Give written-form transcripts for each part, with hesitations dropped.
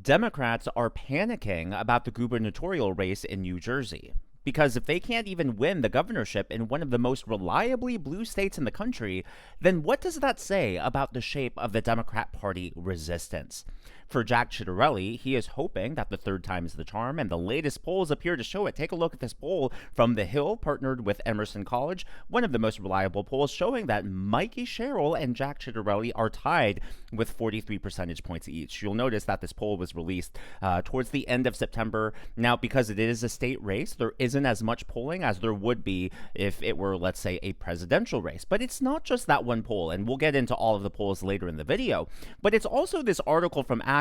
Democrats are panicking about the gubernatorial race in New Jersey. Because if they can't even win the governorship in one of the most reliably blue states in the country, then what does that say about the shape of the Democrat Party resistance? For Jack Ciattarelli, he is hoping that the third time is the charm, and the latest polls appear to show it. Take a look at this poll from The Hill, partnered with Emerson College, one of the most reliable polls showing that Mikie Sherrill and Jack Ciattarelli are tied with 43 percentage points each. You'll notice that this poll was released towards the end of September. Now, because it is a state race, there isn't as much polling as there would be if it were, let's say, a presidential race. But it's not just that one poll, and we'll get into all of the polls later in the video, but it's also this article from Accusations.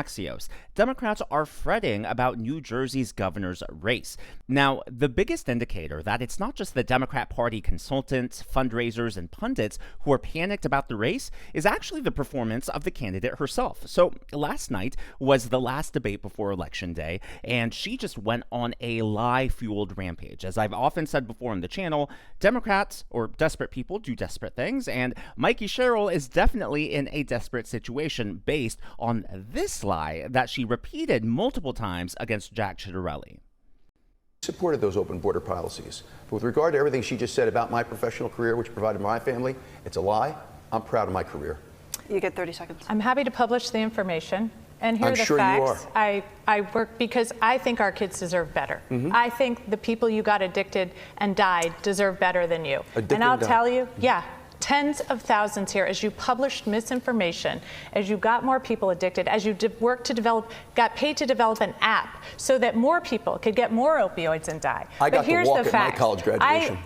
Democrats are fretting about New Jersey's governor's race. Now, the biggest indicator that it's not just the Democrat Party consultants, fundraisers, and pundits who are panicked about the race is actually the performance of the candidate herself. So last night was the last debate before Election Day, and she just went on a lie-fueled rampage. As I've often said before on the channel, Democrats, or desperate people, do desperate things, and Mikie Sherrill is definitely in a desperate situation based on this lie that she repeated multiple times against Jack Ciattarelli. Supported those open border policies. But with regard to everything she just said about my professional career, which provided my family, it's a lie. I'm proud of my career. You get 30 seconds. I'm happy to publish the information. And here are the sure facts. You are. I work because I think our kids deserve better. I think the people you got addicted and died deserve better than you. And I'll tell you, tens of thousands here as you published misinformation, as you got more people addicted, as you got paid to develop an app so that more people could get more opioids and die. I got to walk at my college graduation.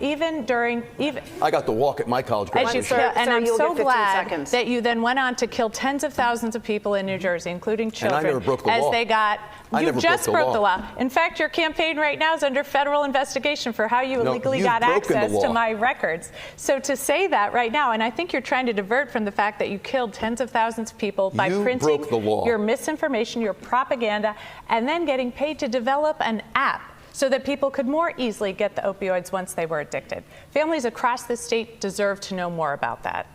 I got to walk at my college graduation. And I'm so glad that you then went on to kill tens of thousands of people in New Jersey, including children, and I never broke the law. You just broke the law. In fact, your campaign right now is under federal investigation for how you illegally got access to my records. So to say that right now, and I think you're trying to divert from the fact that you killed tens of thousands of people by printing your misinformation, your propaganda, and then getting paid to develop an app so that people could more easily get the opioids once they were addicted. Families across the state deserve to know more about that.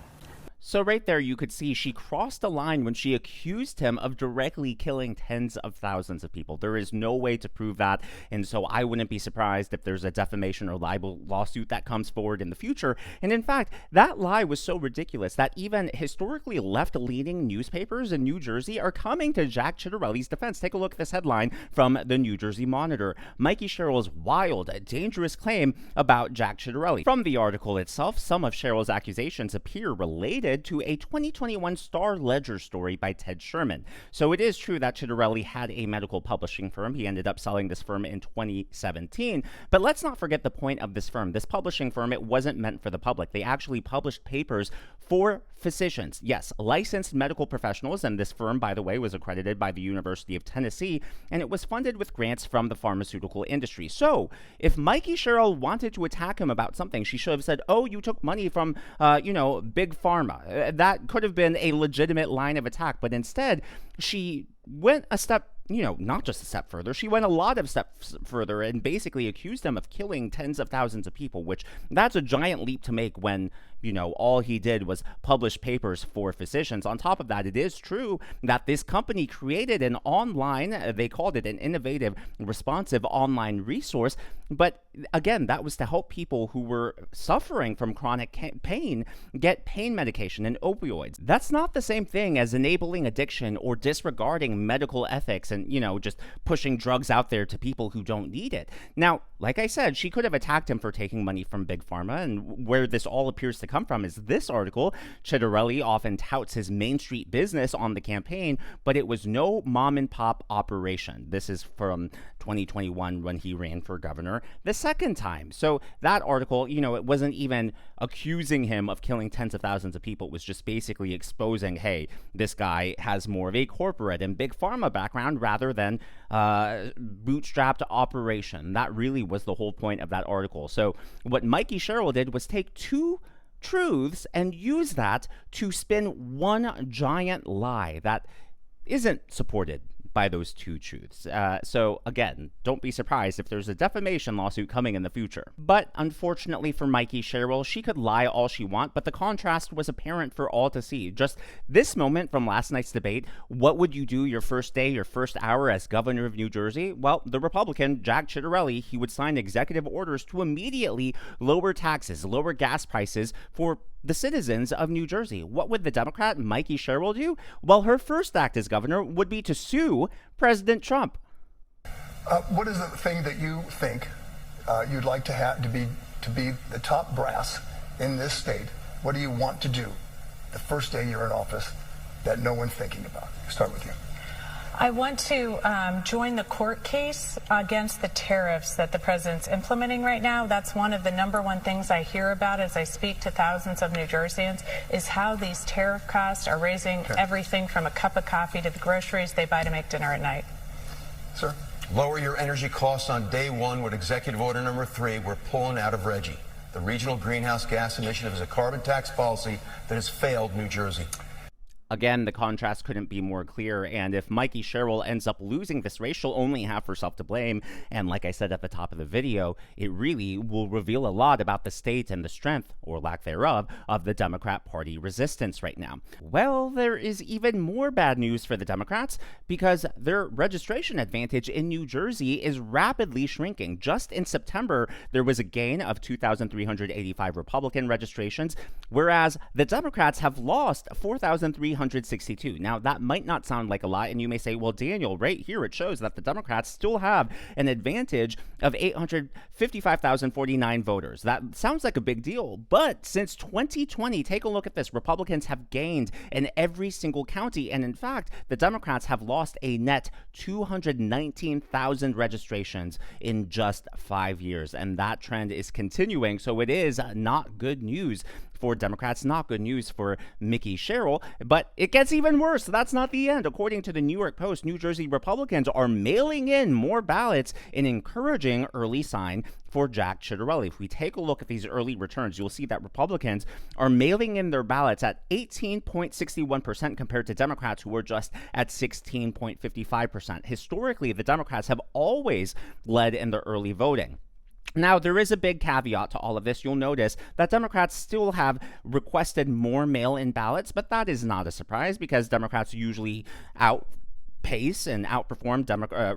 So right there, you could see she crossed a line when she accused him of directly killing tens of thousands of people. There is no way to prove that, and so I wouldn't be surprised if there's a defamation or libel lawsuit that comes forward in the future. And in fact, that lie was so ridiculous that even historically left-leaning newspapers in New Jersey are coming to Jack Ciattarelli's defense. Take a look at this headline from the New Jersey Monitor. Mikie Sherrill's wild, dangerous claim about Jack Ciattarelli. From the article itself, some of Sherrill's accusations appear related to a 2021 Star Ledger story by Ted Sherman. So it is true that Ciattarelli had a medical publishing firm. He ended up selling this firm in 2017. But let's not forget the point of this firm. This publishing firm, it wasn't meant for the public. They actually published papers for physicians. Yes, licensed medical professionals. And this firm, by the way, was accredited by the University of Tennessee, and it was funded with grants from the pharmaceutical industry. So if Mikie Sherrill wanted to attack him about something, she should have said, oh, you took money from, Big Pharma. That could have been a legitimate line of attack, but instead she went a step, not just a step further. She went a lot of steps further and basically accused him of killing tens of thousands of people, which that's a giant leap to make when, all he did was publish papers for physicians. On top of that, it is true that this company created an online, they called it an innovative, responsive online resource. But again, that was to help people who were suffering from chronic pain get pain medication and opioids. That's not the same thing as enabling addiction or disregarding medical ethics and, just pushing drugs out there to people who don't need it. Now, like I said, she could have attacked him for taking money from Big Pharma, and where this all appears to come from is this article. Ciattarelli often touts his Main Street business on the campaign, but it was no mom and pop operation. This is from 2021 when he ran for governor the second time. So that article, it wasn't even accusing him of killing tens of thousands of people. It was just basically exposing, hey, this guy has more of a corporate and Big Pharma background rather than bootstrapped operation. That really was the whole point of that article. So what Mikie Sherrill did was take two truths and use that to spin one giant lie that isn't supported by those two truths. So again, don't be surprised if there's a defamation lawsuit coming in the future. But unfortunately for Mikie Sherrill, she could lie all she wants, but the contrast was apparent for all to see. Just this moment from last night's debate, what would you do your first day, your first hour as governor of New Jersey? Well, the Republican, Jack Ciattarelli, he would sign executive orders to immediately lower taxes, lower gas prices for the citizens of New Jersey. What would the Democrat, Mikie Sherrill, do? Well, her first act as governor would be to sue President Trump. What is the thing that you think you'd like to have to be the top brass in this state? What do you want to do the first day you're in office that no one's thinking about? Start with you. I want to join the court case against the tariffs that the president's implementing right now. That's one of the #1 things I hear about as I speak to thousands of New Jerseyans, is how these tariff costs are raising everything from a cup of coffee to the groceries they buy to make dinner at night. Sir? Lower your energy costs on day one with Executive Order number 3. We're pulling out of RGGI. The Regional Greenhouse Gas Initiative is a carbon tax policy that has failed New Jersey. Again, the contrast couldn't be more clear, and if Mikie Sherrill ends up losing this race, she'll only have herself to blame. And like I said at the top of the video, it really will reveal a lot about the state and the strength, or lack thereof, of the Democrat Party resistance right now. Well, there is even more bad news for the Democrats, because their registration advantage in New Jersey is rapidly shrinking. Just in September, there was a gain of 2,385 Republican registrations, whereas the Democrats have lost 4,362. Now, that might not sound like a lot, and you may say, well, Daniel, right here it shows that the Democrats still have an advantage of 855,049 voters. That sounds like a big deal, but since 2020, take a look at this. Republicans have gained in every single county, and in fact, the Democrats have lost a net 219,000 registrations in just 5 years, and that trend is continuing, so it is not good news for Democrats, not good news for Mikie Sherrill, but it gets even worse. That's not the end. According to the New York Post, New Jersey Republicans are mailing in more ballots, an encouraging early sign for Jack Ciattarelli. If we take a look at these early returns, you'll see that Republicans are mailing in their ballots at 18.61% compared to Democrats, who are just at 16.55%. Historically, the Democrats have always led in the early voting. Now, there is a big caveat to all of this. You'll notice that Democrats still have requested more mail-in ballots, but that is not a surprise because Democrats usually outpace and outperform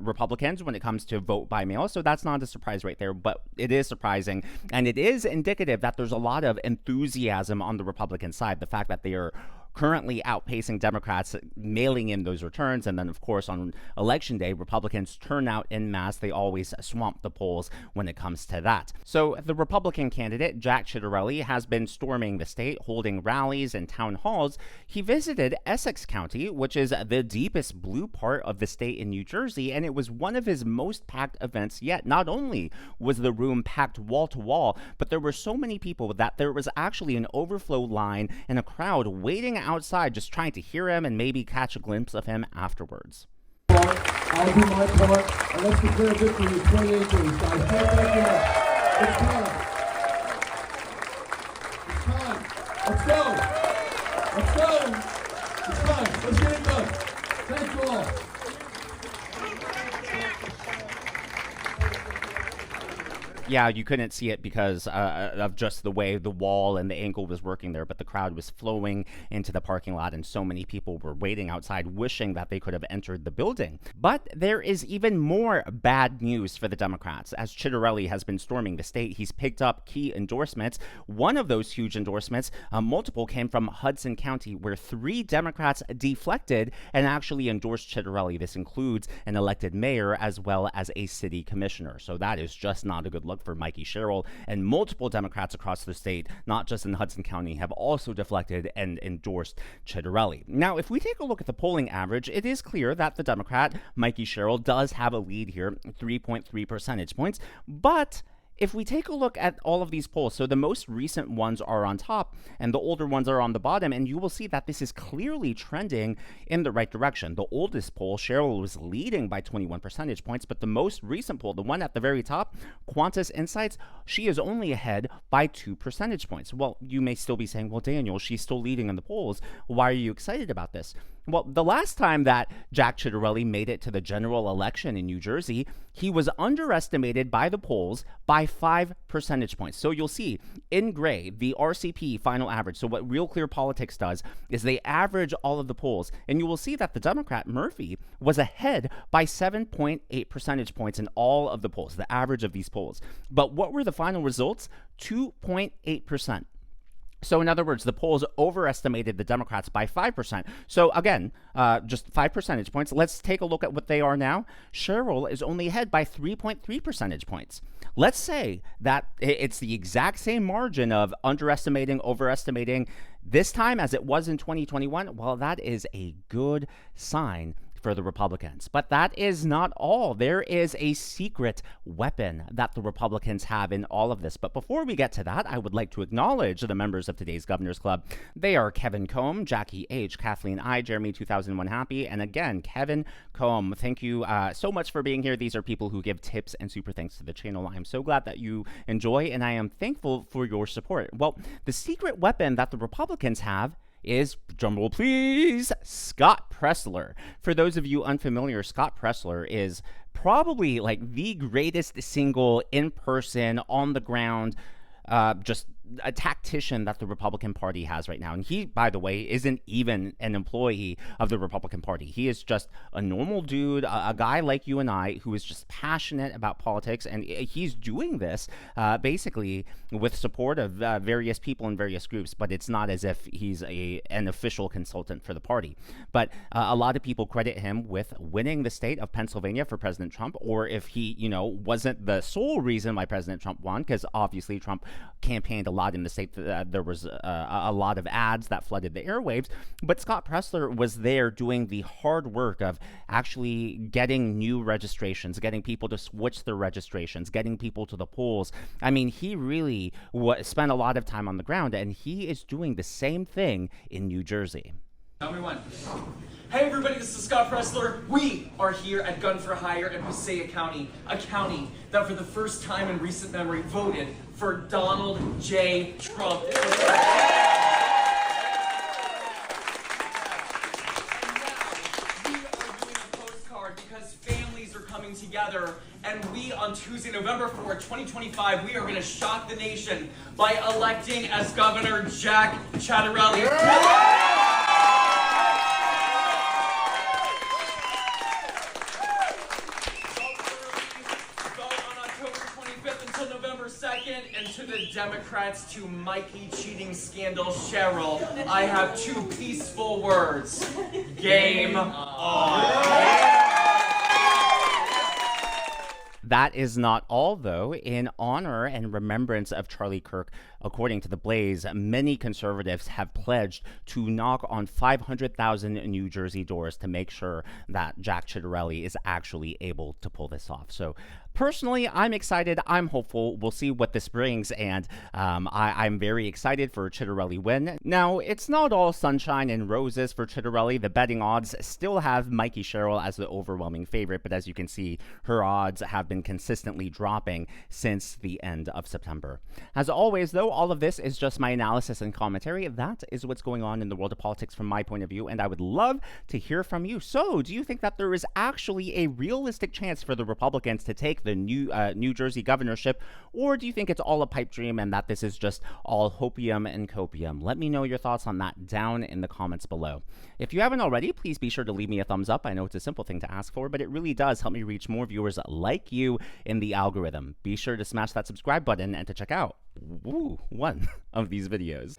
Republicans when it comes to vote by mail, so that's not a surprise right there, but it is surprising, and it is indicative that there's a lot of enthusiasm on the Republican side. The fact that they are currently outpacing Democrats mailing in those returns. And then, of course, on Election Day, Republicans turn out en masse. They always swamp the polls when it comes to that. So the Republican candidate, Jack Ciattarelli, has been storming the state, holding rallies and town halls. He visited Essex County, which is the deepest blue part of the state in New Jersey, and it was one of his most packed events yet. Not only was the room packed wall to wall, but there were so many people that there was actually an overflow line and a crowd waiting outside just trying to hear him and maybe catch a glimpse of him afterwards. I'll do my part, and let's declare victory in 28 days, guys. Thank you. It's time. It's time. Let's go. Let's go. It's time. Let's get it done. Thank you all. Yeah, you couldn't see it because of just the way the wall and the angle was working there, but the crowd was flowing into the parking lot, and so many people were waiting outside wishing that they could have entered the building. But there is even more bad news for the Democrats. As Ciattarelli has been storming the state, he's picked up key endorsements. One of those huge endorsements, multiple, came from Hudson County, where 3 Democrats deflected and actually endorsed Ciattarelli. This includes an elected mayor as well as a city commissioner. So that is just not a good look for Mikie Sherrill, and multiple Democrats across the state, not just in Hudson County, have also deflected and endorsed Ciattarelli. Now, if we take a look at the polling average, it is clear that the Democrat, Mikie Sherrill, does have a lead here, 3.3 percentage points, but if we take a look at all of these polls, so the most recent ones are on top and the older ones are on the bottom, and you will see that this is clearly trending in the right direction. The oldest poll, Sherrill was leading by 21 percentage points, but the most recent poll, the one at the very top, Qantas Insights, she is only ahead by 2 percentage points. Well, you may still be saying, well, Daniel, she's still leading in the polls. Why are you excited about this? Well, the last time that Jack Ciattarelli made it to the general election in New Jersey, he was underestimated by the polls by 5 percentage points. So you'll see in gray, the RCP final average. So what Real Clear Politics does is they average all of the polls, and you will see that the Democrat Murphy was ahead by 7.8 percentage points in all of the polls, the average of these polls. But what were the final results? 2.8%. So in other words, the polls overestimated the Democrats by 5%. So again, just 5 percentage points. Let's take a look at what they are now. Sherrill is only ahead by 3.3 percentage points. Let's say that it's the exact same margin of underestimating, overestimating this time as it was in 2021. Well, that is a good sign for the Republicans. But that is not all. There is a secret weapon that the Republicans have in all of this. But before we get to that, I would like to acknowledge the members of today's Governor's Club. They are Kevin Combe, Jackie H., Kathleen I., Jeremy 2001 Happy, and again, Kevin Combe. Thank you so much for being here. These are people who give tips and super thanks to the channel. I'm so glad that you enjoy, and I am thankful for your support. Well, the secret weapon that the Republicans have is, drumroll please, Scott Pressler. For those of you unfamiliar, Scott Pressler is probably like the greatest single in-person, on-the-ground, just a tactician that the Republican Party has right now. And he, by the way, isn't even an employee of the Republican Party. He is just a normal dude, a guy like you and I, who is just passionate about politics. And he's doing this basically with support of various people in various groups, but it's not as if he's an official consultant for the party. But a lot of people credit him with winning the state of Pennsylvania for President Trump, or if he, wasn't the sole reason why President Trump won, because obviously Trump campaigned a lot in the state. There was a lot of ads that flooded the airwaves, but Scott Pressler was there doing the hard work of actually getting new registrations, getting people to switch their registrations, getting people to the polls. I mean, he really spent a lot of time on the ground, and he is doing the same thing in New Jersey. Tell me when. Hey everybody, this is Scott Pressler. We are here at Gun for Hire in Passaic County, a county that for the first time in recent memory voted for Donald J. Trump. We are doing a postcard because families are coming together, and we on Tuesday, November 4th, 2025, we are going to shock the nation by electing as Governor Jack Ciattarelli. And to the Democrats, to Mikie cheating scandal Sherrill, I have two peaceful words. Game on. That is not all, though. In honor and remembrance of Charlie Kirk, according to The Blaze, many conservatives have pledged to knock on 500,000 New Jersey doors to make sure that Jack Ciattarelli is actually able to pull this off. So personally, I'm excited. I'm hopeful. We'll see what this brings, and I'm very excited for a Ciattarelli win. Now, it's not all sunshine and roses for Ciattarelli. The betting odds still have Mikie Sherrill as the overwhelming favorite, but as you can see, her odds have been consistently dropping since the end of September. As always, though, all of this is just my analysis and commentary. That is what's going on in the world of politics from my point of view, and I would love to hear from you. So, do you think that there is actually a realistic chance for the Republicans to take the New Jersey governorship, or do you think it's all a pipe dream and that this is just all hopium and copium? Let me know your thoughts on that down in the comments below. If you haven't already, please be sure to leave me a thumbs up. I know it's a simple thing to ask for, but it really does help me reach more viewers like you in the algorithm. Be sure to smash that subscribe button and to check out one of these videos.